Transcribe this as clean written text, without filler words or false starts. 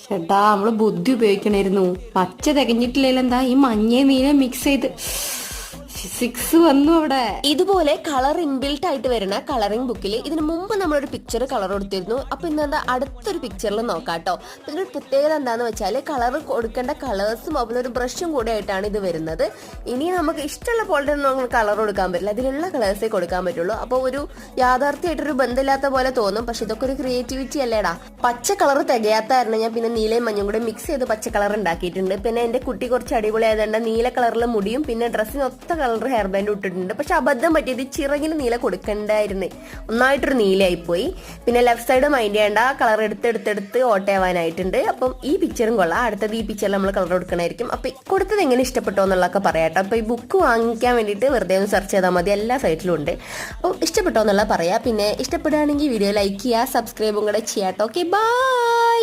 ചേട്ടാ നമ്മള് ബുദ്ധി ഉപയോഗിക്കണായിരുന്നു. പച്ച തികഞ്ഞിട്ടില്ലല്ലോ, എന്താ ഈ മഞ്ഞ നീല മിക്സ് ചെയ്ത് 6 വന്നു അവിടെ. ഇതുപോലെ കളർ ഇൻബിൽട്ട് ആയിട്ട് വരുന്ന കളറിംഗ് ബുക്കിൽ ഇതിനു മുമ്പ് നമ്മളൊരു പിക്ചർ കളർ കൊടുത്തിരുന്നു. അപ്പൊ ഇന്നെന്താ അടുത്തൊരു പിക്ചറിൽ നോക്കാട്ടോ. ഇതിന്റെ പ്രത്യേകത എന്താന്ന് വെച്ചാൽ കളർ കൊടുക്കേണ്ട കളേഴ്സും അതുപോലെ ഒരു ബ്രഷും കൂടെ ആയിട്ടാണ് ഇത് വരുന്നത്. ഇനി നമുക്ക് ഇഷ്ടമുള്ള പോലെ നമുക്ക് കളർ കൊടുക്കാൻ പറ്റില്ല, അതിലുള്ള കളേഴ്സേ കൊടുക്കാൻ പറ്റുള്ളൂ. അപ്പോൾ ഒരു യാഥാർത്ഥ്യമായിട്ടൊരു ബന്ധമില്ലാത്ത പോലെ തോന്നും, പക്ഷെ ഇതൊക്കെ ഒരു ക്രിയേറ്റിവിറ്റി അല്ലേടാ. പച്ച കളർ തികയാത്തായിരുന്നു, ഞാൻ പിന്നെ നീലയും മഞ്ഞും കൂടെ മിക്സ് ചെയ്ത് പച്ച കളർ ഉണ്ടാക്കിയിട്ടുണ്ട്. പിന്നെ എന്റെ കുട്ടി കുറച്ച് അടിപൊളിയായതുകൊണ്ട് നീല കളറിലെ മുടിയും പിന്നെ ഡ്രസ്സിന് ഒത്ത കളർ ഹെയർ ബാൻഡ് ഇട്ടിട്ടുണ്ട്. പക്ഷെ അബദ്ധം പറ്റിയത് ചിറകിന് നീല കൊടുക്കണ്ടായിരുന്നേ, ഒന്നായിട്ടൊരു നീലയായി പോയി. പിന്നെ ലെഫ്റ്റ് സൈഡ് മൈൻഡ് ചെയ്യേണ്ട, കളർ എടുത്ത് ഓട്ടയാവാനായിട്ടുണ്ട്. അപ്പം ഈ പിക്ചറും കൊള്ളാം. അടുത്തത് ഈ പിക്ചറിൽ നമ്മൾ കളർ കൊടുക്കണമായിരിക്കും. അപ്പൊ കൊടുത്തത് എങ്ങനെ ഇഷ്ടപ്പെട്ടോ എന്നുള്ളതൊക്കെ പറയാട്ടോ. അപ്പൊ ഈ ബുക്ക് വാങ്ങിക്കാൻ വേണ്ടിയിട്ട് വെറുതെ ഒന്ന് സെർച്ച് ചെയ്താൽ മതി, എല്ലാ സൈറ്റിലും ഉണ്ട്. അപ്പോൾ ഇഷ്ടപ്പെട്ടോ എന്നുള്ളത് പറയാം. പിന്നെ ഇഷ്ടപ്പെടുകയാണെങ്കിൽ വീഡിയോ ലൈക്ക് ചെയ്യുക, സബ്സ്ക്രൈബും കൂടെ ചെയ്യാട്ടോ. Okay, by.